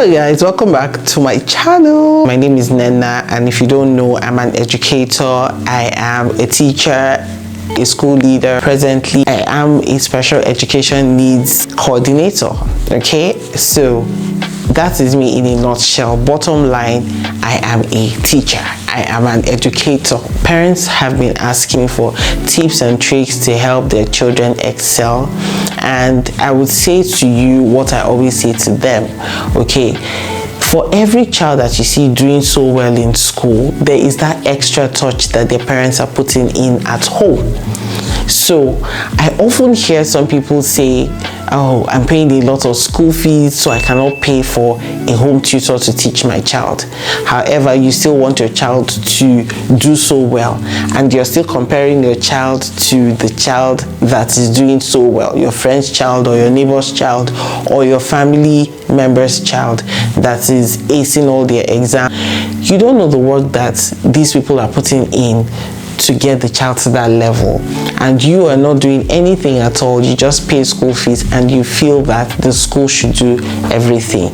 Hello guys, welcome back to my channel. My name is Nena, and if you don't know, I'm an educator. I am a teacher, a school leader. Presently I am a special education needs coordinator. Okay, so that is me in a nutshell. Bottom line, I am a teacher, I am an educator. Parents have been asking for tips and tricks to help their children excel, and I would say to you what I always say to them. Okay, for every child that you see doing so well in school, there is that extra touch that their parents are putting in at home. So I often hear some people say, oh, I'm paying a lot of school fees, so I cannot pay for a home tutor to teach my child. However, you still want your child to do so well, and you're still comparing your child to the child that is doing so well, your friend's child or your neighbor's child or your family member's child that is acing all their exams. You don't know the work that these people are putting in to get the child to that level, and you are not doing anything at all. You just pay school fees and you feel that the school should do everything.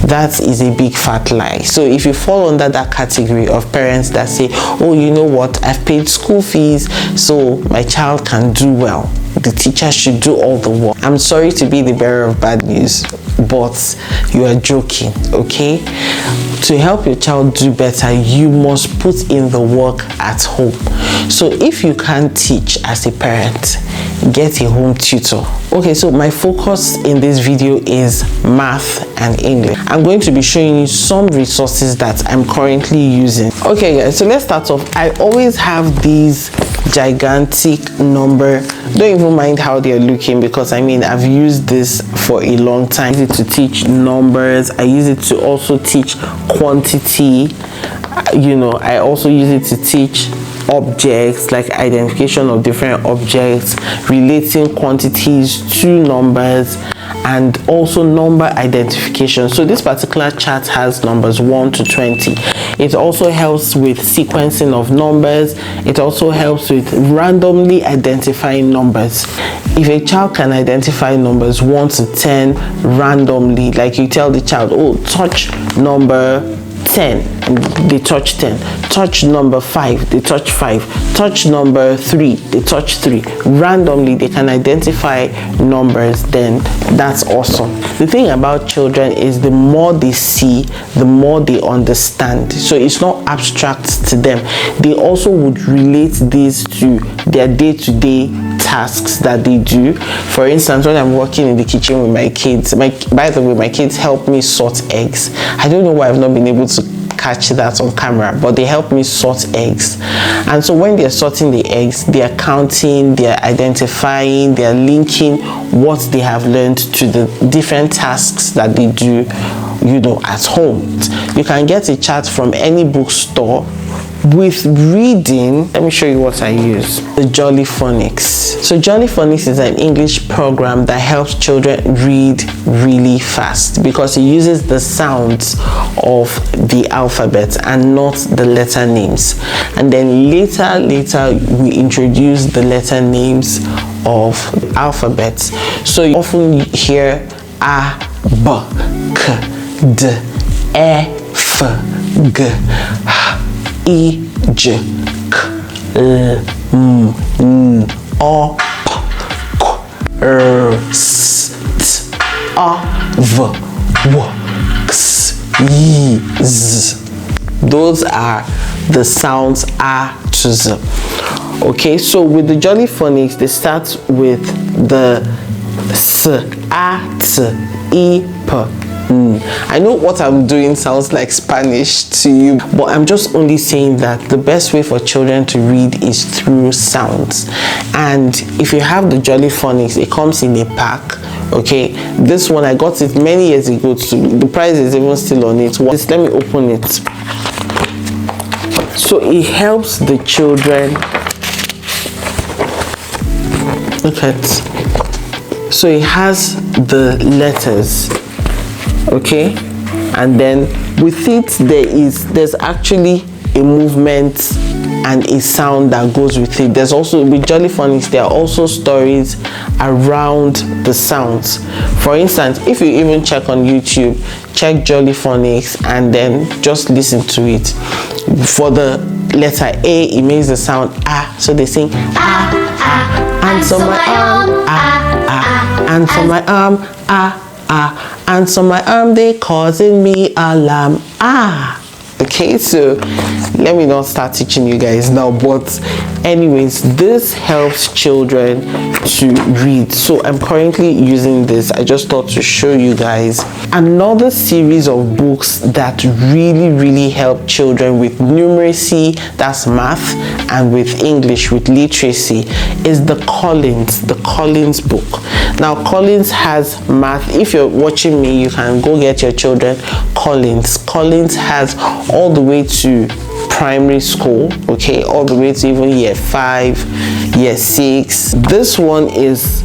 That is a big fat lie. So if you fall under that category of parents that say, oh, you know what, I've paid school fees so my child can do well, the teacher should do all the work, I'm sorry to be the bearer of bad news, but you are joking. Okay, to help your child do better, you must put in the work at home. So if you can't teach as a parent, get a home tutor. Okay, so my focus in this video is math and English. I'm going to be showing you some resources that I'm currently using. Okay guys, so let's start off. I always have these gigantic number, don't even mind how they're looking, because I mean I've used this for a long time. I use it to teach numbers, I use it to also teach quantity, you know, I also use it to teach objects, like identification of different objects, relating quantities to numbers, and also number identification. So this particular chart has numbers 1 to 20. It also helps with sequencing of numbers. It also helps with randomly identifying numbers. If a child can identify numbers 1 to 10 randomly, like you tell the child, oh, touch number 10, and they touch 10, touch number 5, they touch 5, touch number 3, they touch 3, randomly they can identify numbers, then that's awesome. The thing about children is the more they see, the more they understand. So it's not abstract to them. They also would relate this to their day-to-day tasks that they do. For instance, when I'm working in the kitchen with my kids, by the way, my kids help me sort eggs. I don't know why I've not been able to catch that on camera, but they help me sort eggs. And so when they're sorting the eggs, they're counting, they're identifying, they're linking what they have learned to the different tasks that they do, you know, at home. You can get a chart from any bookstore. With reading, let me show you what I use. The Jolly Phonics. So Jolly Phonics is an English program that helps children read really fast, because it uses the sounds of the alphabet and not the letter names. And then later we introduce the letter names of alphabets. So you often hear A, B, K, D, E, F, G, H, I, J, K, L, M, N, O, P, Q, R, S, T, A, V, W, X, Y, Z. Those are the sounds A to Z. Okay, so with the Jolly Phonics, they start with the S, A, T, I, P. I know what I'm doing sounds like Spanish to you, but I'm just only saying that the best way for children to read is through sounds. And if you have the Jolly Phonics, it comes in a pack. Okay, this one I got it many years ago too. The price is even still on it. Let me open it. So it helps the children. Look at, so it has the letters. Okay, and then with it there's actually a movement and a sound that goes with it. There's also, with Jolly Phonics, there are also stories around the sounds. For instance, if you even check on YouTube, check Jolly Phonics and then just listen to it. For the letter A, it makes the sound ah, so they sing ah, ah, and so my arm ah, ah, and so my arm ah, ah, and so my arm they causing me alarm ah. Okay, so let me not start teaching you guys now, but anyways, this helps children to read. So I'm currently using this. I just thought to show you guys another series of books that really help children with numeracy, that's math, and with English, with literacy, is the Collins book. Now Collins has math. If you're watching me, you can go get your children Collins has all the way to primary school, okay, all the way to even year 5, year 6. This one is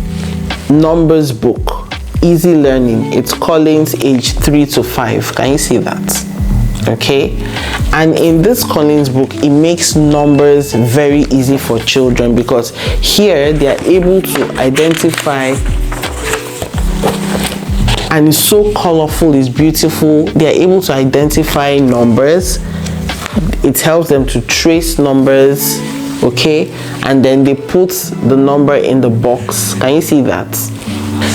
numbers book, easy learning. It's Collins age 3 to 5. Can you see that? Okay, and in this Collins book, it makes numbers very easy for children, because here they are able to identify, and it's so colorful, it's beautiful. They are able to identify numbers. It helps them to trace numbers, okay, and then they put the number in the box. Can you see that?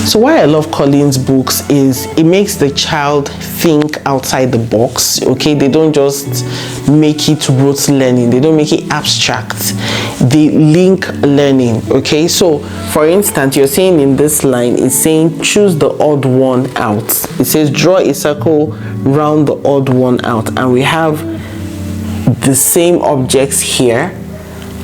So why I love Collins books is it makes the child think outside the box, okay? They don't just make it rote learning, they don't make it abstract, they link learning, okay? So for instance, you're saying in this line, it's saying choose the odd one out. It says draw a circle round the odd one out, and we have the same objects here,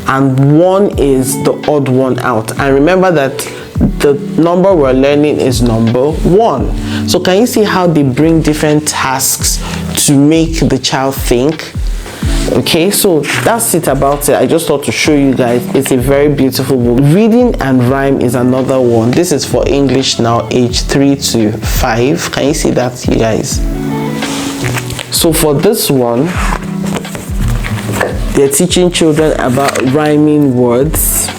and one is the odd one out. And remember that the number we're learning is number 1. So can you see how they bring different tasks to make the child think? Okay, so that's it about it. I just thought to show you guys. It's a very beautiful book. Reading and Rhyme is another one. This is for English now, age 3 to 5. Can you see that, you guys? So for this one, they're teaching children about rhyming words.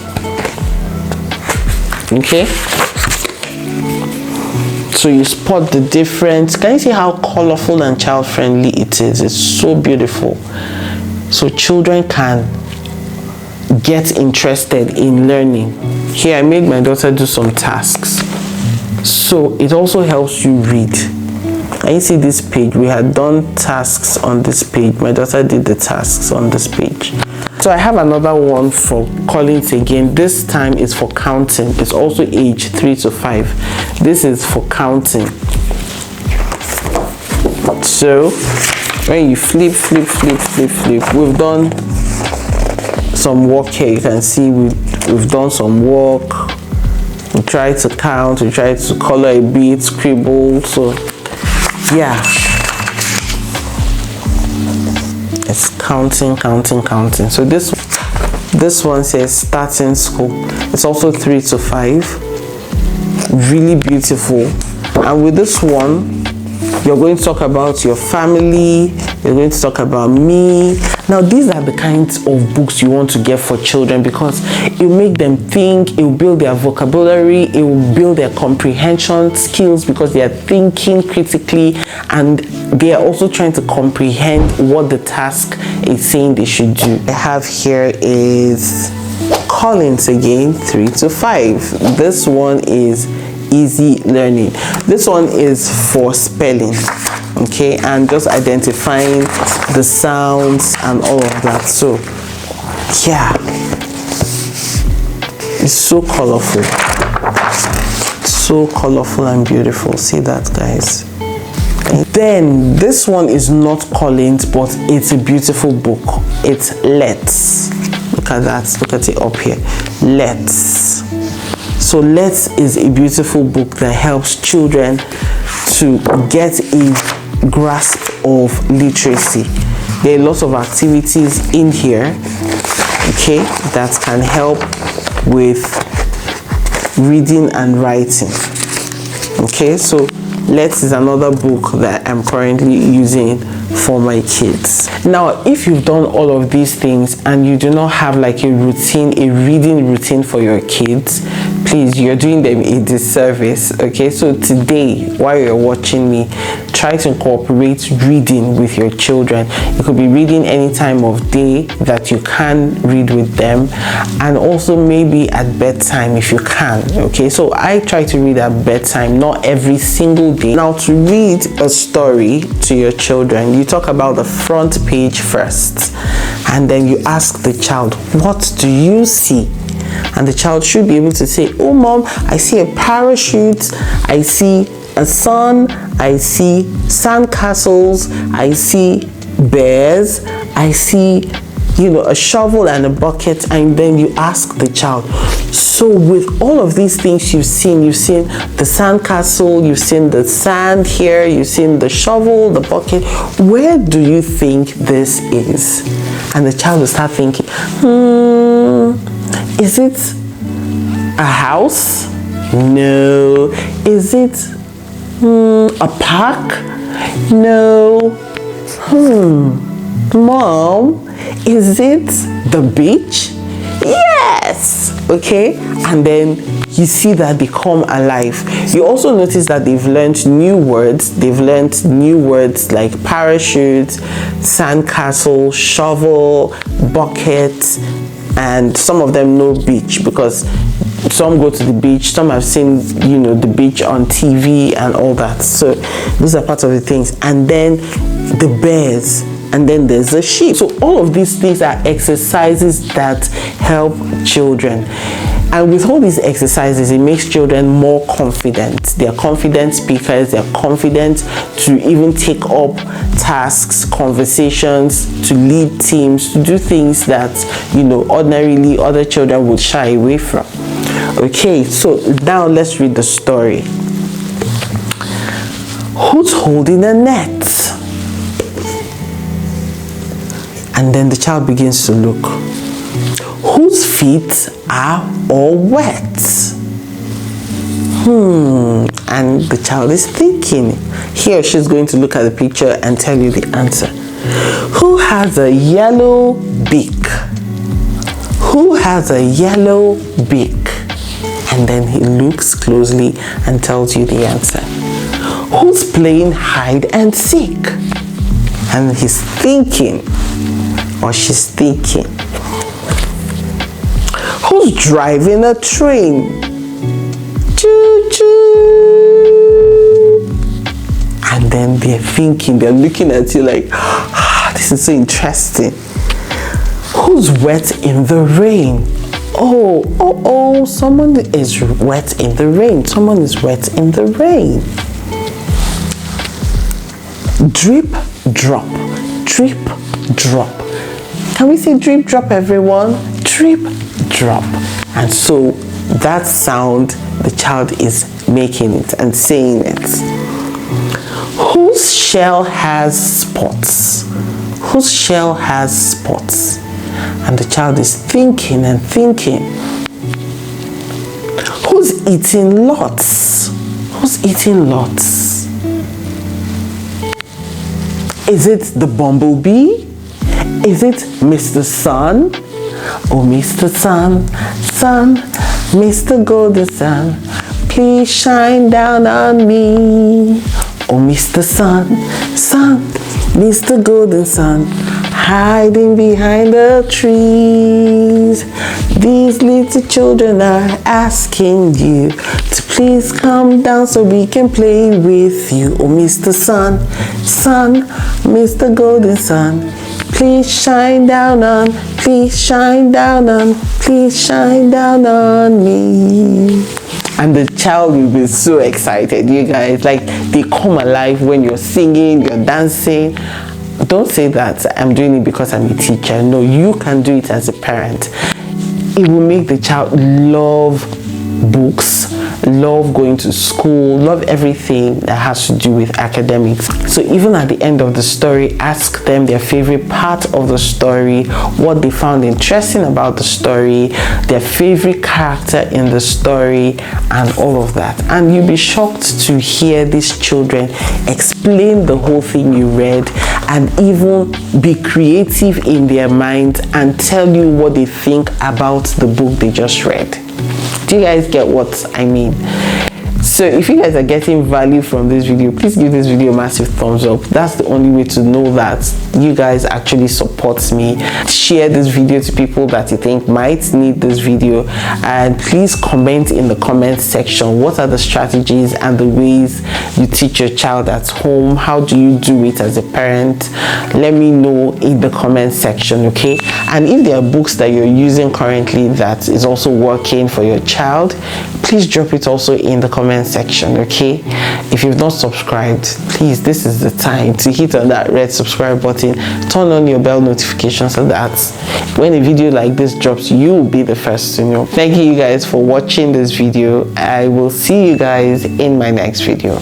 Okay, so you spot the difference. Can you see how colorful and child-friendly it is? It's so beautiful. So children can get interested in learning. Here I made my daughter do some tasks, so it also helps you read. Can you see this page? We had done tasks on this page. My daughter did the tasks on this page. So I have another one for Collins again. This time is for counting. It's also age 3 to 5. This is for counting. So when you flip, we've done some work here. You can see we've done some work. We try to count, we try to color a bit, scribble. So yeah, it's counting. So this one says starting school. It's also 3 to 5. Really beautiful. And with this one, you're going to talk about your family, you're going to talk about me. Now these are the kinds of books you want to get for children, because it will make them think, it will build their vocabulary, it will build their comprehension skills, because they are thinking critically and they are also trying to comprehend what the task is saying they should do. I have here is Collins again, 3 to 5. This one is easy learning. This one is for spelling, okay, and just identifying the sounds and all of that. So yeah, it's so colorful and beautiful. See that, guys? Then this one is not Collins, but it's a beautiful book. It's Let's. Look at that, look at it up here. Let's. So Let's is a beautiful book that helps children to get a grasp of literacy. There are lots of activities in here, okay, that can help with reading and writing. Okay, so Let's is another book that I'm currently using for my kids. Now, if you've done all of these things and you do not have like a routine, a reading routine for your kids, please, you're doing them a disservice. Okay, so today while you're watching me, try to incorporate reading with your children. You could be reading any time of day that you can read with them, and also maybe at bedtime if you can. Okay, so I try to read at bedtime, not every single day. Now, to read a story to your children, you talk about the front page first, and then you ask the child, what do you see? And the child should be able to say, oh mom, I see a parachute, I see a sun, I see sandcastles, I see bears, I see, you know, a shovel and a bucket. And then you ask the child, so with all of these things you've seen the sandcastle, you've seen the sand here, you've seen the shovel, the bucket, where do you think this is? And the child will start thinking, is it a house? No. Is it a park? No. Mom, is it the beach? Yes. Okay. And then you see that they come alive. You also notice that they've learned new words. They've learned new words like parachute, sandcastle, shovel, bucket, and some of them know beach because some go to the beach, some have seen, you know, the beach on TV and all that. So those are part of the things. And then the bears, and then there's the sheep. So all of these things are exercises that help children. And with all these exercises, it makes children more confident. They are confident speakers. They are confident to even take up tasks, conversations, to lead teams, to do things that, you know, ordinarily other children would shy away from. Okay, so now let's read the story. Who's holding a net? And then the child begins to look. Whose feet are all wet? And the child is thinking. He or she is going to look at the picture and tell you the answer. Who has a yellow beak? Who has a yellow beak? And then he looks closely and tells you the answer. Who's playing hide and seek? And he's thinking, or she's thinking. Who's driving a train? Choo choo. And then they're thinking, they're looking at you like, this is so interesting. Who's wet in the rain? Oh, someone is wet in the rain. Someone is wet in the rain. Drip, drop, drip, drop. Can we say drip, drop, everyone? Drip, drop. And so that sound, the child is making it and saying it. Whose shell has spots? Whose shell has spots? And the child is thinking and thinking. Who's eating lots? Who's eating lots? Is it the bumblebee? Is it Mr. Sun? Oh, Mr. Sun, Sun, Mr. Golden Sun, please shine down on me. Oh, Mr. Sun, Sun, Mr. Golden Sun, hiding behind the trees. These little children are asking you to please come down so we can play with you. Oh, Mr. Sun, Sun, Mr. Golden Sun, please shine down on, please shine down on, please shine down on me. And the child will be so excited, you guys. Like, they come alive when you're singing, you're dancing. Don't say that I'm doing it because I'm a teacher. No, you can do it as a parent. It will make the child love books, love going to school, love everything that has to do with academics. So even at the end of the story, ask them their favorite part of the story, what they found interesting about the story, their favorite character in the story, and all of that. And you'll be shocked to hear these children explain the whole thing you read and even be creative in their mind and tell you what they think about the book they just read. Do you guys get what I mean? So if you guys are getting value from this video, please give this video a massive thumbs up. That's the only way to know that you guys actually support me. Share this video to people that you think might need this video, and please comment in the comment section what are the strategies and the ways you teach your child at home. How do you do it as a parent? Let me know in the comment section, okay? And if there are books that you're using currently that is also working for your child, please drop it also in the comment section, okay? If you've not subscribed, please, this is the time to hit on that red subscribe button, turn on your bell notification so that when a video like this drops, you will be the first to know. Thank you guys for watching this video. I will see you guys in my next video.